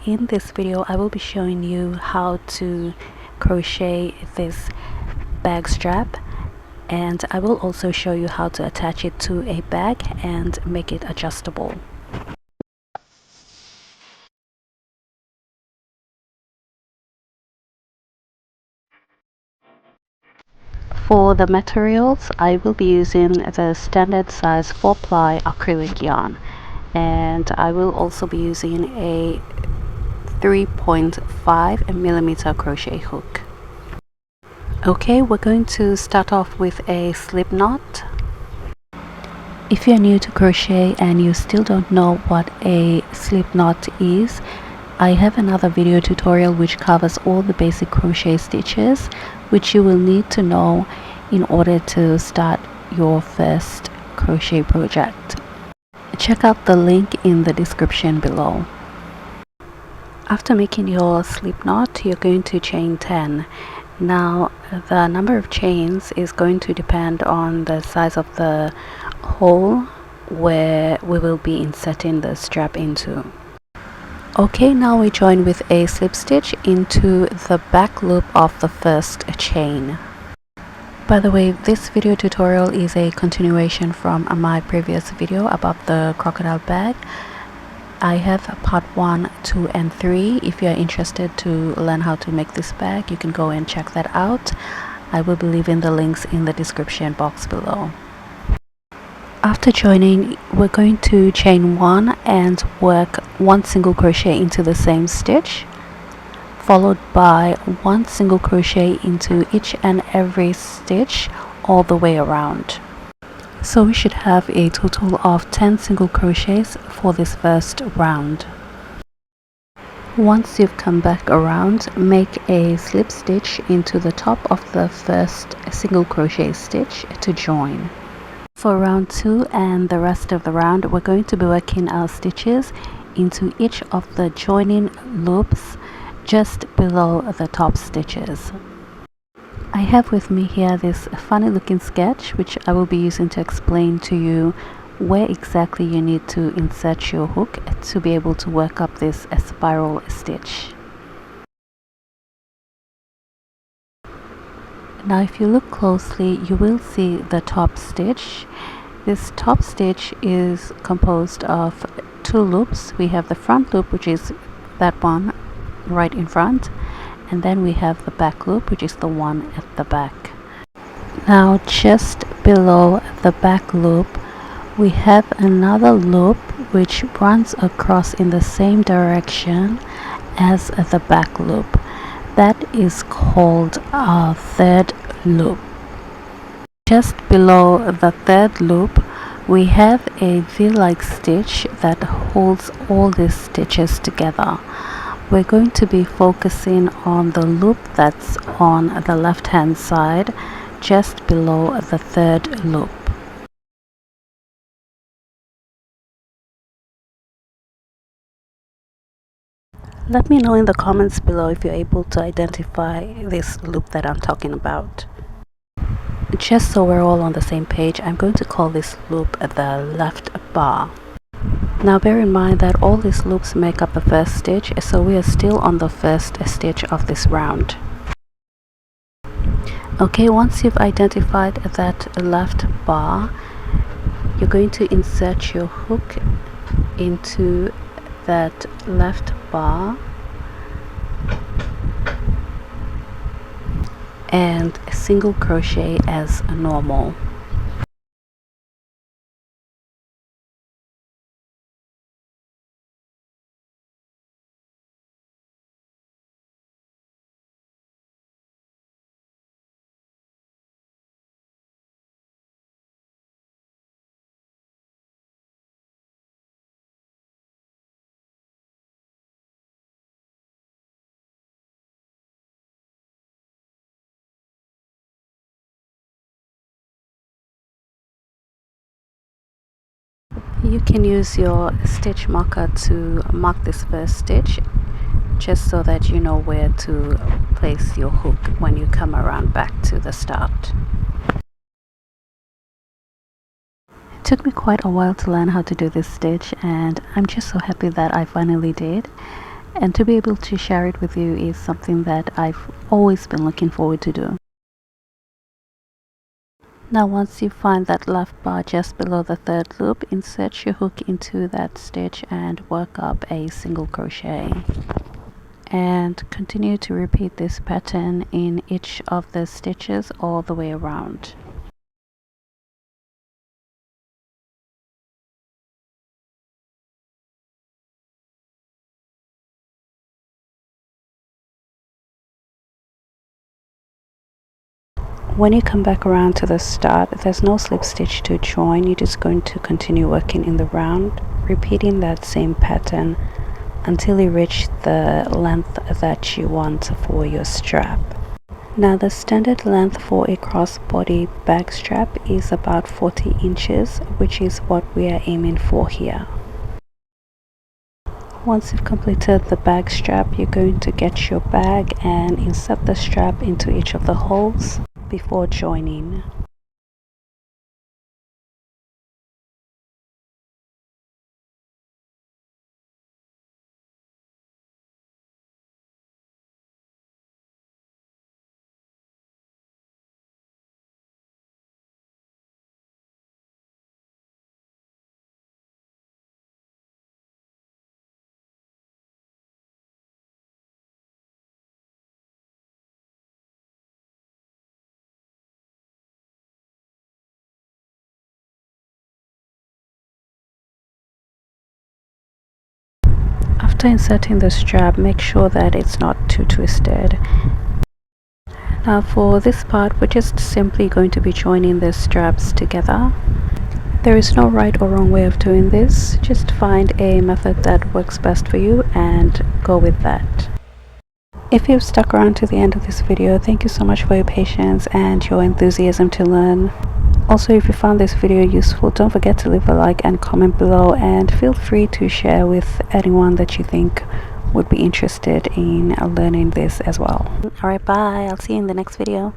In this video, I will be showing you how to crochet this bag strap, and I will also show you how to attach it to a bag and make it adjustable. For the materials, I will be using the standard size 4-ply acrylic yarn, and I will also be using a 3.5mm crochet hook. Okay, we're going to start off with a slip knot. If you're new to crochet and you still don't know what a slip knot is, I have another video tutorial which covers all the basic crochet stitches which you will need to know in order to start your first crochet project. Check out the link in the description below. After making your slip knot, you're going to chain 10. Now the number of chains is going to depend on the size of the hole where we will be inserting the strap into. Okay, now we join with a slip stitch into the back loop of the first chain. By the way, this video tutorial is a continuation from my previous video about the crocodile bag. I have part 1, 2 and 3. If you are interested to learn how to make this bag, you can go and check that out. I will be leaving the links in the description box below. After joining, we're going to chain 1 and work 1 single crochet into the same stitch, followed by 1 single crochet into each and every stitch all the way around. So we should have a total of 10 single crochets for this first round. Once you've come back around, make a slip stitch into the top of the first single crochet stitch to join. For round 2 and the rest of the round, we're going to be working our stitches into each of the joining loops just below the top stitches. I have with me here this funny looking sketch which I will be using to explain to you where exactly you need to insert your hook to be able to work up this spiral stitch. Now if you look closely, you will see the top stitch. This top stitch is composed of 2 loops. We have the front loop, which is that one right in front, and then we have the back loop, which is the one at the back. Now just below the back loop we have another loop which runs across in the same direction as the back loop. That is called our third loop. Just below the third loop we have a V-like stitch that holds all these stitches together. We're going to be focusing on the loop that's on the left hand side just below the third loop. Let me know in the comments below if you're able to identify this loop that I'm talking about. Just so we're all on the same page, I'm going to call this loop the left bar. Now bear in mind that all these loops make up the first stitch, so we are still on the first stitch of this round. Okay, once you've identified that left bar, you're going to insert your hook into that left bar and single crochet as normal. You can use your stitch marker to mark this first stitch just so that you know where to place your hook when you come around back to the start. It took me quite a while to learn how to do this stitch, and I'm just so happy that I finally did. and to be able to share it with you is something that I've always been looking forward to do. Now once you find that left bar just below the third loop, insert your hook into that stitch and work up a single crochet. And continue to repeat this pattern in each of the stitches all the way around. When you come back around to the start, there's no slip stitch to join. You're just going to continue working in the round, repeating that same pattern until you reach the length that you want for your strap. Now the standard length for a crossbody bag strap is about 40 inches, which is what we are aiming for here. Once you've completed the bag strap, you're going to get your bag and insert the strap into each of the holes before joining. After inserting the strap, make sure that it's not too twisted. Now for this part, we're just simply going to be joining the straps together. There is no right or wrong way of doing this. Just find a method that works best for you and go with that. If you've stuck around to the end of this video, thank you so much for your patience and your enthusiasm to learn. Also, if you found this video useful, don't forget to leave a like and comment below, and feel free to share with anyone that you think would be interested in learning this as well. Alright, bye. I'll see you in the next video.